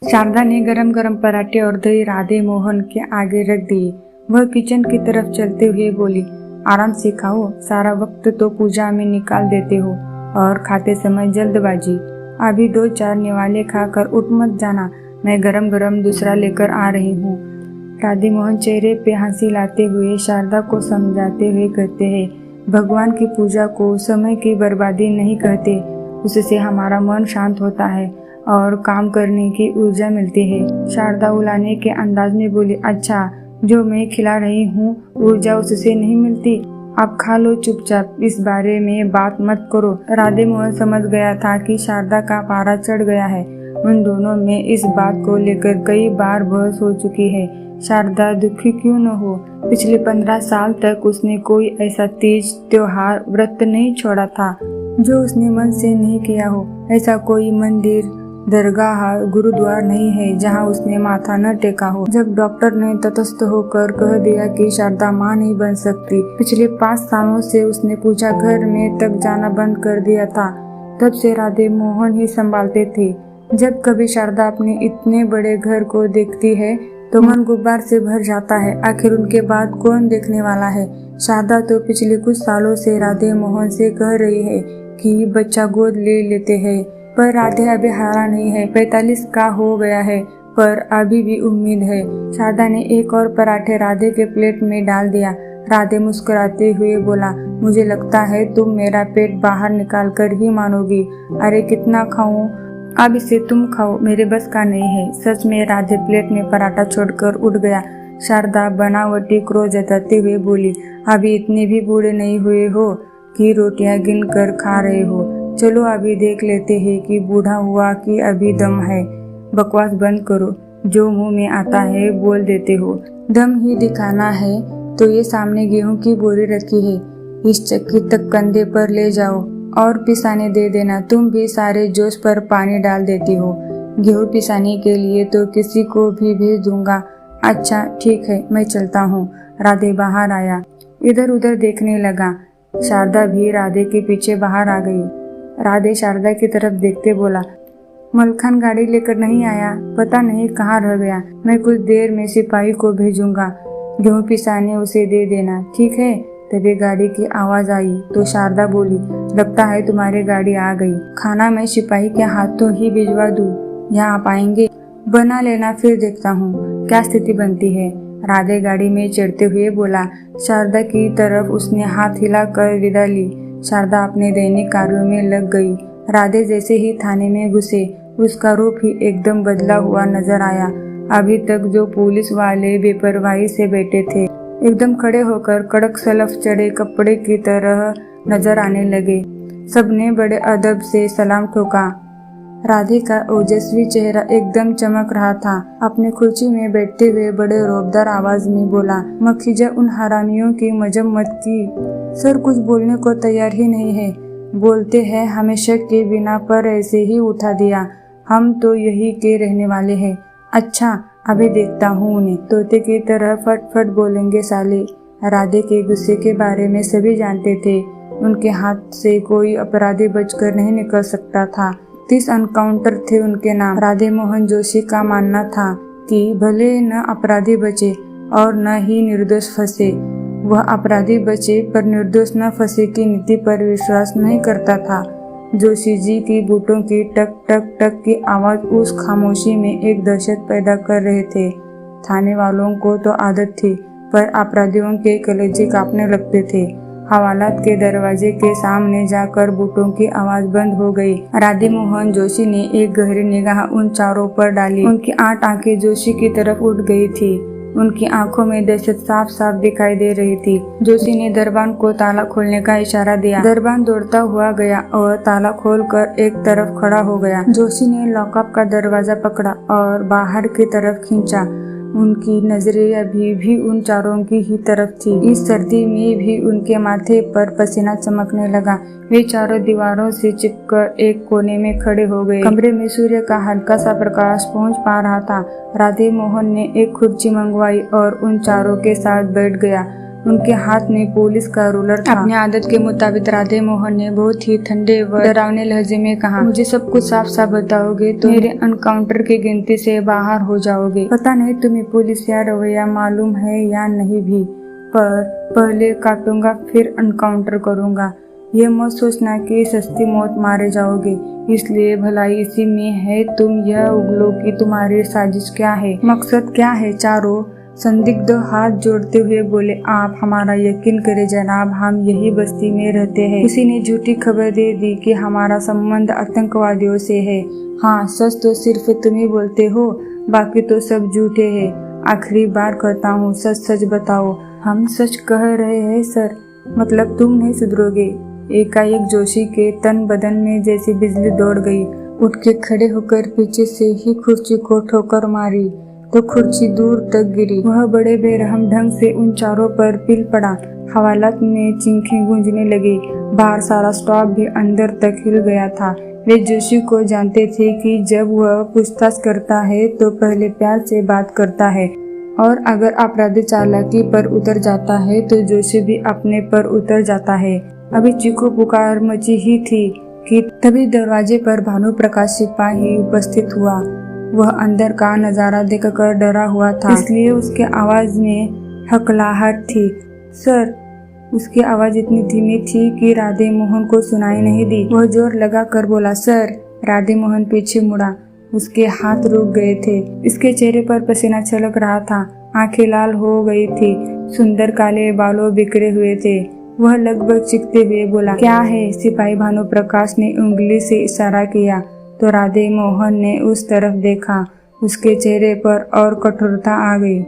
शारदा ने गरम गरम पराठे और दही राधे मोहन के आगे रख दिए। वह किचन की तरफ चलते हुए बोली, आराम से खाओ, सारा वक्त तो पूजा में निकाल देते हो और खाते समय जल्दबाजी। अभी 2-4 निवाले खाकर उठ मत जाना, मैं गरम गरम दूसरा लेकर आ रही हूँ। राधे मोहन चेहरे पे हंसी लाते हुए शारदा को समझाते हुए कहते हैं, भगवान की पूजा को समय की बर्बादी नहीं कहते, उससे हमारा मन शांत होता है और काम करने की ऊर्जा मिलती है। शारदा उलाने के अंदाज में बोली, अच्छा, जो मैं खिला रही हूँ ऊर्जा उससे नहीं मिलती? आप खा लो चुपचाप, इस बारे में बात मत करो। राधे मोहन समझ गया था कि शारदा का पारा चढ़ गया है। उन दोनों में इस बात को लेकर कई बार बहस हो चुकी है। शारदा दुखी क्यों न हो, पिछले 15 साल तक उसने कोई ऐसा तीज त्योहार व्रत नहीं छोड़ा था जो उसने मन से नहीं किया हो। ऐसा कोई मंदिर, दरगाह, गुरुद्वार नहीं है जहां उसने माथा न टेका हो। जब डॉक्टर ने तटस्थ होकर कह दिया कि शारदा मां नहीं बन सकती, पिछले 5 सालों से उसने पूजा घर में तक जाना बंद कर दिया था। तब से राधे मोहन ही संभालते थे। जब कभी शारदा अपने इतने बड़े घर को देखती है तो मन गुब्बार से भर जाता है। आखिर उनके बाद कौन देखने वाला है? शारदा तो पिछले कुछ सालों से राधे मोहन से कह रही है कि बच्चा गोद ले लेते हैं, पर राधे अभी हारा नहीं है। 45 का हो गया है पर अभी भी उम्मीद है। शारदा ने एक और पराठे राधे के प्लेट में डाल दिया। राधे मुस्कुराते हुए बोला, मुझे लगता है तुम मेरा पेट बाहर निकाल कर ही मानोगी। अरे कितना खाऊं? अब इसे तुम खाओ, मेरे बस का नहीं है। सच में राधे प्लेट में पराठा छोड़कर उठ गया। शारदा बनावटी क्रोध जताते हुए बोली, अभी इतने भी बूढ़े नहीं हुए हो कि रोटियां गिन कर खा रहे हो। चलो अभी देख लेते हैं कि बूढ़ा हुआ कि अभी दम है। बकवास बंद करो, जो मुंह में आता है बोल देते हो। दम ही दिखाना है तो ये सामने गेहूं की बोरी रखी है, इस चक्की तक कंधे पर ले जाओ और पिसाने दे देना। तुम भी सारे जोश पर पानी डाल देती हो। गेहूं पिसाने के लिए तो किसी को भी भेज दूंगा। अच्छा ठीक है, मैं चलता हूँ। राधे बाहर आया, इधर उधर देखने लगा। शारदा भी राधे के पीछे बाहर आ गई। राधे शारदा की तरफ देखते बोला, मलखान गाड़ी लेकर नहीं आया, पता नहीं कहाँ रह गया। मैं कुछ देर में सिपाही को भेजूंगा, गेहूं पिसाने उसे दे देना, ठीक है? तभी गाड़ी की आवाज आई तो शारदा बोली, लगता है तुम्हारी गाड़ी आ गई। खाना मैं सिपाही के हाथों ही भिजवा दूं? यहाँ आप आएंगे? बना लेना, फिर देखता हूँ क्या स्थिति बनती है। राधे गाड़ी में चढ़ते हुए बोला। शारदा की तरफ उसने हाथ हिलाकर विदा ली। शारदा अपने दैनिक कार्यों में लग गई। राधे जैसे ही थाने में घुसे, उसका रूप ही एकदम बदला हुआ नजर आया। अभी तक जो पुलिस वाले बेपरवाही से बैठे थे, एकदम खड़े होकर कड़क सलफ चढ़े कपड़े की तरह नजर आने लगे। सबने बड़े अदब से सलाम ठोका। राधे का ओजस्वी चेहरा एकदम चमक रहा था। अपने कुर्सी में बैठते हुए बड़े रौबदार आवाज में बोला, मखीजा उन हरामियों की मजम्मत की। सर कुछ बोलने को तैयार ही नहीं है। बोलते हैं हमें शक के बिना पर ऐसे ही उठा दिया। हम तो यही के रहने वाले हैं। अच्छा अभी देखता हूँ उन्हें। तोते की तरह फट बोलेंगे साले। राधे के गुस्से के बारे में सभी जानते थे। उनके हाथ से कोई अपराधी बचकर नहीं निकल सकता था। 30 एनकाउंटर थे उनके नाम। राधे मोहन जोशी का मानना था कि भले न अपराधी बचे और न ही निर्दोष फंसे, वह अपराधी बचे पर निर्दोष न फंसे की नीति पर विश्वास नहीं करता था। जोशी जी की बूटों की टक टक टक की आवाज उस खामोशी में एक दहशत पैदा कर रहे थे। थाने वालों को तो आदत थी, पर अपराधियों के कलेजे कांपने लगते थे। हवालात के दरवाजे के सामने जाकर बूटों की आवाज बंद हो गई। राधे मोहन जोशी ने एक गहरी निगाह उन चारों पर डाली। उनकी 8 आंखें जोशी की तरफ उठ गई थी। उनकी आंखों में दहशत साफ साफ दिखाई दे रही थी। जोशी ने दरबान को ताला खोलने का इशारा दिया। दरबान दौड़ता हुआ गया और ताला खोलकर एक तरफ खड़ा हो गया। जोशी ने लॉकअप का दरवाजा पकड़ा और बाहर की तरफ खींचा। उनकी नजरें अभी भी उन चारों की ही तरफ थी। इस सर्दी में भी उनके माथे पर पसीना चमकने लगा। वे चारों दीवारों से चिपकर एक कोने में खड़े हो गए। कमरे में सूर्य का हल्का सा प्रकाश पहुंच पा रहा था। राधे मोहन ने एक कुर्सी मंगवाई और उन चारों के साथ बैठ गया। उनके हाथ में पुलिस का रूलर था। अपनी आदत के मुताबिक राधे मोहन ने बहुत ही ठंडे व डरावने लहजे में कहा, मुझे सब कुछ साफ साफ बताओगे तो मेरे एनकाउंटर की गिनती से बाहर हो जाओगे। पता नहीं तुम्हें पुलिस या रवैया मालूम है या नहीं भी, पर पहले काटूंगा फिर एनकाउंटर करूंगा। ये मत सोचना कि सस्ती मौत मारे जाओगे, इसलिए भलाई इसी में है। तुम यह उगलो कि तुम्हारी साजिश क्या है, मकसद क्या है। चारों संदिग्ध हाथ जोड़ते हुए बोले, आप हमारा यकीन करें जनाब, हम यही बस्ती में रहते हैं। किसी ने झूठी खबर दे दी कि हमारा संबंध आतंकवादियों से है। हाँ, सच तो सिर्फ तुम ही बोलते हो, बाकी तो सब झूठे हैं। आखिरी बार कहता हूँ, सच सच बताओ। हम सच कह रहे हैं सर, मतलब तुम नहीं सुधरोगे। एकाएक जोशी के तन बदन में जैसी बिजली दौड़ गई। उठ के खड़े होकर पीछे से ही कुर्सी को ठोकर मारी तो कुर्सी दूर तक गिरी। वह बड़े बेरहम ढंग से उन चारों पर पिल पड़ा। हवालात में चिंखें गूंजने लगी। बाहर सारा स्टाफ भी अंदर तक हिल गया था। वे जोशी को जानते थे कि जब वह पूछताछ करता है तो पहले प्यार से बात करता है, और अगर अपराधी चालाकी पर उतर जाता है तो जोशी भी अपने पर उतर जाता है। अभी चीखो पुकार मची ही थी कि तभी दरवाजे पर भानु प्रकाश सिपाही उपस्थित हुआ। वह अंदर का नजारा देखकर डरा हुआ था, इसलिए उसके आवाज में हकलाहट थी। सर, उसकी आवाज इतनी धीमी थी कि राधे मोहन को सुनाई नहीं दी। वह जोर लगा कर बोला, सर। राधे मोहन पीछे मुड़ा। उसके हाथ रुक गए थे। इसके चेहरे पर पसीना छलक रहा था। आंखें लाल हो गई थी। सुंदर काले बालों बिखरे हुए थे। वह लगभग चीखते हुए बोला, क्या है? सिपाही भानु प्रकाश ने उंगली से इशारा किया तो राधे मोहन ने उस तरफ देखा। उसके चेहरे पर और कठोरता आ गई।